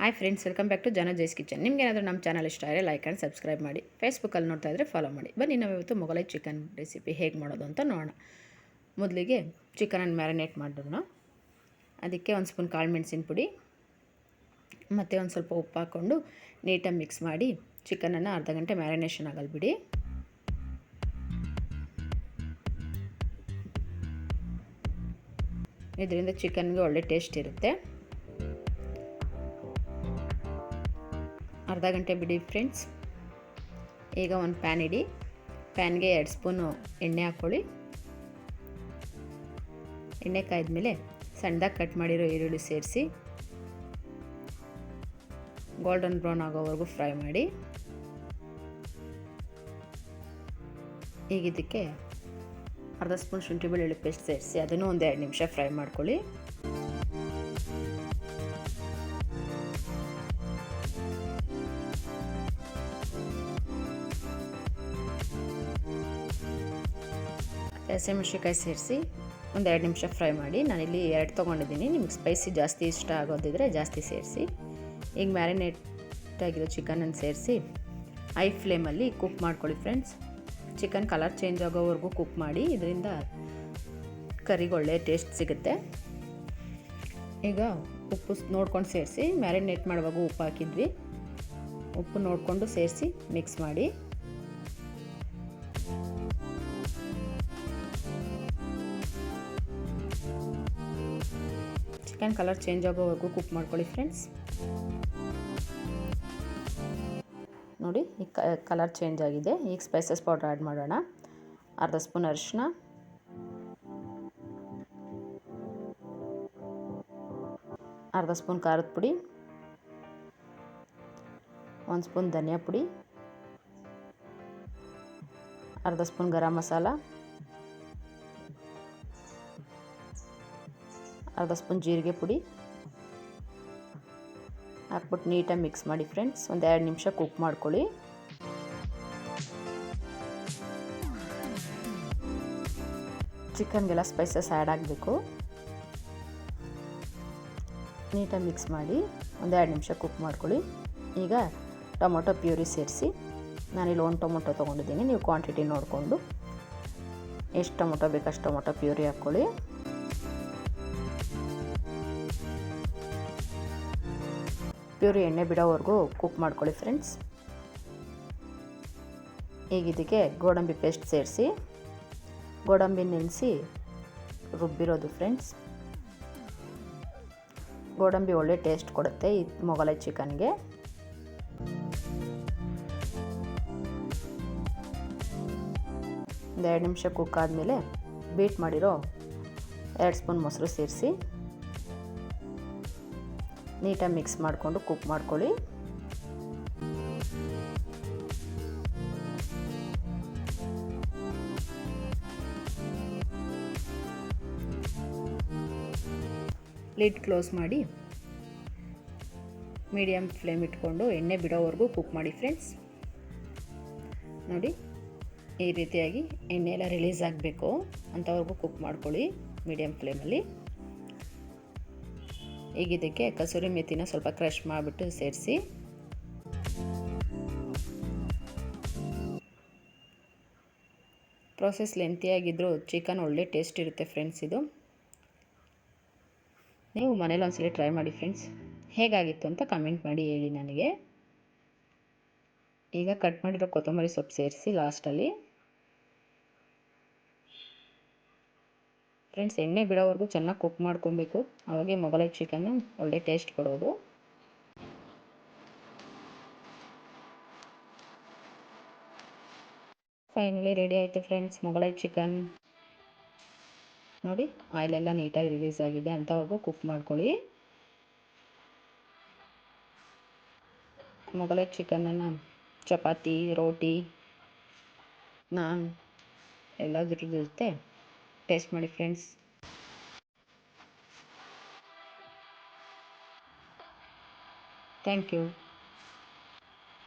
Hi friends, welcome back to Jana Jai's kitchen. ನಿಮ್ಗೆ ಏನಾದರೂ ನಮ್ಮ ಚಾನಲ್ ಇಷ್ಟ ಆದರೆ ಲೈಕ್ ಆ್ಯಂಡ್ ಸಬ್ಸ್ಕ್ರೈಬ್ ಮಾಡಿ. ಫೇಸ್ಬುಕ್ಕಲ್ಲಿ ನೋಡ್ತಾ ಇದ್ದರೆ ಫಾಲೋ ಮಾಡಿ. ಬನ್ನಿ ನಾವು ಇವತ್ತು ಮೊಗಲೈ ಚಿಕನ್ ರೆಸಿಪಿ ಹೇಗೆ ಮಾಡೋದು ಅಂತ ನೋಡೋಣ. ಮೊದಲಿಗೆ ಚಿಕನನ್ನು ಮ್ಯಾರಿನೇಟ್ ಮಾಡೋಣ. ಅದಕ್ಕೆ ಒಂದು ಸ್ಪೂನ್ ಕಾಳು ಮೆಣಸಿನ ಪುಡಿ ಮತ್ತು ಒಂದು ಸ್ವಲ್ಪ ಉಪ್ಪು ಹಾಕ್ಕೊಂಡು ನೀಟಾಗಿ ಮಿಕ್ಸ್ ಮಾಡಿ ಚಿಕನನ್ನು ಅರ್ಧ ಗಂಟೆ ಮ್ಯಾರಿನೇಷನ್ ಆಗಲು ಬಿಡಿ. ಇದರಿಂದ ಚಿಕನ್ಗೆ ಒಳ್ಳೆ ಟೇಸ್ಟ್ ಇರುತ್ತೆ. ಅರ್ಧ ಗಂಟೆ ಬಿಡಿ ಫ್ರೆಂಡ್ಸ್. ಈಗ ಒಂದು ಪ್ಯಾನ್ ಇಡಿ. ಪ್ಯಾನ್ಗೆ 2 ಸ್ಪೂನು ಎಣ್ಣೆ ಹಾಕ್ಕೊಳ್ಳಿ. ಎಣ್ಣೆ ಕಾಯ್ದ್ಮೇಲೆ ಸಣ್ಣದಾಗಿ ಕಟ್ ಮಾಡಿರೋ ಈರುಳ್ಳಿ ಸೇರಿಸಿ ಗೋಲ್ಡನ್ ಬ್ರೌನ್ ಆಗೋವರೆಗೂ ಫ್ರೈ ಮಾಡಿ. ಈಗ ಇದಕ್ಕೆ ಅರ್ಧ ಸ್ಪೂನ್ ಶುಂಠಿ ಬೆಳ್ಳುಳ್ಳಿ ಪೇಸ್ಟ್ ಸೇರಿಸಿ ಅದನ್ನು ಒಂದು 2 ನಿಮಿಷ ಫ್ರೈ ಮಾಡ್ಕೊಳ್ಳಿ. ಹಸಿಮೆಣಸಿನಕಾಯಿ ಸೇರಿಸಿ ಒಂದು 2 ನಿಮಿಷ ಫ್ರೈ ಮಾಡಿ. ನಾನಿಲ್ಲಿ 2 ತೊಗೊಂಡಿದ್ದೀನಿ. ನಿಮ್ಗೆ ಸ್ಪೈಸಿ ಜಾಸ್ತಿ ಇಷ್ಟ ಆಗೋದಿದ್ರೆ ಜಾಸ್ತಿ ಸೇರಿಸಿ. ಈಗ ಮ್ಯಾರಿನೇಟ್ ಆಗಿರೋ ಚಿಕನನ್ನು ಸೇರಿಸಿ ಹೈ ಫ್ಲೇಮಲ್ಲಿ ಕುಕ್ ಮಾಡ್ಕೊಳ್ಳಿ ಫ್ರೆಂಡ್ಸ್. ಚಿಕನ್ ಕಲರ್ ಚೇಂಜ್ ಆಗೋವರೆಗೂ ಕುಕ್ ಮಾಡಿ. ಇದರಿಂದ ಕರಿಗೆ ಒಳ್ಳೆ ಟೇಸ್ಟ್ ಸಿಗುತ್ತೆ. ಈಗ ಉಪ್ಪು ನೋಡ್ಕೊಂಡು ಸೇರಿಸಿ. ಮ್ಯಾರಿನೇಟ್ ಮಾಡುವಾಗ ಉಪ್ಪು ಹಾಕಿದ್ವಿ. ಉಪ್ಪು ನೋಡಿಕೊಂಡು ಸೇರಿಸಿ ಮಿಕ್ಸ್ ಮಾಡಿ. ಚಿಕನ್ ಕಲರ್ ಚೇಂಜ್ ಆಗೋವರೆಗೂ ಕುಕ್ ಮಾಡ್ಕೊಳ್ಳಿ ಫ್ರೆಂಡ್ಸ್. ನೋಡಿ, ಈಗ ಕಲರ್ ಚೇಂಜ್ ಆಗಿದೆ. ಈಗ ಸ್ಪೈಸಸ್ ಪೌಡರ್ ಆ್ಯಡ್ ಮಾಡೋಣ. ಅರ್ಧ ಸ್ಪೂನ್ ಅರಿಶಿನ, ಅರ್ಧ ಸ್ಪೂನ್ ಖಾರದ ಪುಡಿ, 1 ಸ್ಪೂನ್ ಧನಿಯಾ ಪುಡಿ, ಅರ್ಧ ಸ್ಪೂನ್ ಗರಂ ಮಸಾಲ, ಅರ್ಧ ಸ್ಪೂನ್ ಜೀರಿಗೆ ಪುಡಿ ಹಾಕ್ಬಿಟ್ಟು ನೀಟಾಗಿ ಮಿಕ್ಸ್ ಮಾಡಿ ಫ್ರೆಂಡ್ಸ್. ಒಂದು 2 ನಿಮಿಷ ಕುಕ್ ಮಾಡ್ಕೊಳ್ಳಿ. ಚಿಕನ್ಗೆಲ್ಲ ಸ್ಪೈಸಸ್ ಆ್ಯಡ್ ಆಗಬೇಕು. ನೀಟಾಗಿ ಮಿಕ್ಸ್ ಮಾಡಿ ಒಂದು 2 ನಿಮಿಷ ಕುಕ್ ಮಾಡ್ಕೊಳ್ಳಿ. ಈಗ ಟೊಮೊಟೊ ಪ್ಯೂರಿ ಸೇರಿಸಿ. ನಾನಿಲ್ಲಿ 1 ಟೊಮೊಟೊ ತೊಗೊಂಡಿದ್ದೀನಿ. ನೀವು ಕ್ವಾಂಟಿಟಿ ನೋಡಿಕೊಂಡು ಎಷ್ಟು ಟೊಮೊಟೊ ಬೇಕು ಅಷ್ಟು ಟೊಮೊಟೊ ಪ್ಯೂರಿ ಹಾಕ್ಕೊಳ್ಳಿ. ಪ್ಯೂರಿ ಎಣ್ಣೆ ಬಿಡೋವರೆಗೂ ಕುಕ್ ಮಾಡ್ಕೊಳ್ಳಿ ಫ್ರೆಂಡ್ಸ್. ಈಗ ಇದಕ್ಕೆ ಗೋಡಂಬಿ ಪೇಸ್ಟ್ ಸೇರಿಸಿ. ಗೋಡಂಬಿ ನೆನೆಸಿ ರುಬ್ಬಿರೋದು ಫ್ರೆಂಡ್ಸ್. ಗೋಡಂಬಿ ಒಳ್ಳೆ ಟೇಸ್ಟ್ ಕೊಡುತ್ತೆ ಈ ಮೊಗಲೈ ಚಿಕನ್ಗೆ. ಒಂದು 2 ನಿಮಿಷ ಕುಕ್ ಆದಮೇಲೆ ಬೀಟ್ ಮಾಡಿರೋ 2 ಸ್ಪೂನ್ ಮೊಸರು ಸೇರಿಸಿ ನೀಟಾಗಿ ಮಿಕ್ಸ್ ಮಾಡಿಕೊಂಡು ಕುಕ್ ಮಾಡ್ಕೊಳ್ಳಿ. ಲಿಡ್ ಕ್ಲೋಸ್ ಮಾಡಿ ಮೀಡಿಯಮ್ ಫ್ಲೇಮ್ ಇಟ್ಕೊಂಡು ಎಣ್ಣೆ ಬಿಡೋವರೆಗೂ ಕುಕ್ ಮಾಡಿ ಫ್ರೆಂಡ್ಸ್. ನೋಡಿ, ಈ ರೀತಿಯಾಗಿ ಎಣ್ಣೆ ಎಲ್ಲ ರಿಲೀಸ್ ಆಗಬೇಕು ಅಂಥವರೆಗೂ ಕುಕ್ ಮಾಡ್ಕೊಳ್ಳಿ ಮೀಡಿಯಮ್ ಫ್ಲೇಮಲ್ಲಿ. ಈಗ ಇದಕ್ಕೆ ಕಸೂರಿ ಮೆಥಿನ ಸ್ವಲ್ಪ ಕ್ರಷ್ ಮಾಡಿಬಿಟ್ಟು ಸೇರಿಸಿ. ಪ್ರೋಸೆಸ್ ಲೆಂತಿಯಾಗಿದ್ದರೂ ಚಿಕನ್ ಒಳ್ಳೆ ಟೇಸ್ಟ್ ಇರುತ್ತೆ ಫ್ರೆಂಡ್ಸ್. ಇದು ನೀವು ಮನೇಲಿ ಒಂದ್ಸಲ ಟ್ರೈ ಮಾಡಿ ಫ್ರೆಂಡ್ಸ್. ಹೇಗಾಗಿತ್ತು ಅಂತ ಕಮೆಂಟ್ ಮಾಡಿ ಹೇಳಿ ನನಗೆ. ಈಗ ಕಟ್ ಮಾಡಿರೋ ಕೊತ್ತಂಬರಿ ಸೊಪ್ಪು ಸೇರಿಸಿ ಲಾಸ್ಟಲ್ಲಿ. ಫ್ರೆಂಡ್ಸ್, ಎಣ್ಣೆ ಬಿಡೋವರೆಗೂ ಚೆನ್ನಾಗಿ ಕುಕ್ ಮಾಡ್ಕೊಬೇಕು. ಅವಾಗೆ ಮೊಗಲೈ ಚಿಕನ್ನು ಒಳ್ಳೆ ಟೇಸ್ಟ್ ಕೊಡೋದು. ಫೈನಲಿ ರೆಡಿ ಆಯಿತು ಫ್ರೆಂಡ್ಸ್ ಮೊಗಲೈ ಚಿಕನ್. ನೋಡಿ, ಆಯಿಲೆಲ್ಲ ನೀಟಾಗಿ ರಿಲೀಸ್ ಆಗಿದೆ. ಅಂಥವರೆಗೂ ಕುಕ್ ಮಾಡ್ಕೊಳ್ಳಿ. ಮೊಗಲೈ ಚಿಕನನ್ನು ಚಪಾತಿ, ರೋಟಿ, ನಾನ್ ಎಲ್ಲದ್ರ ಜೊತೆ ಟೇಸ್ಟ್ ಮಾಡಿ ಫ್ರೆಂಡ್ಸ್. Thank you.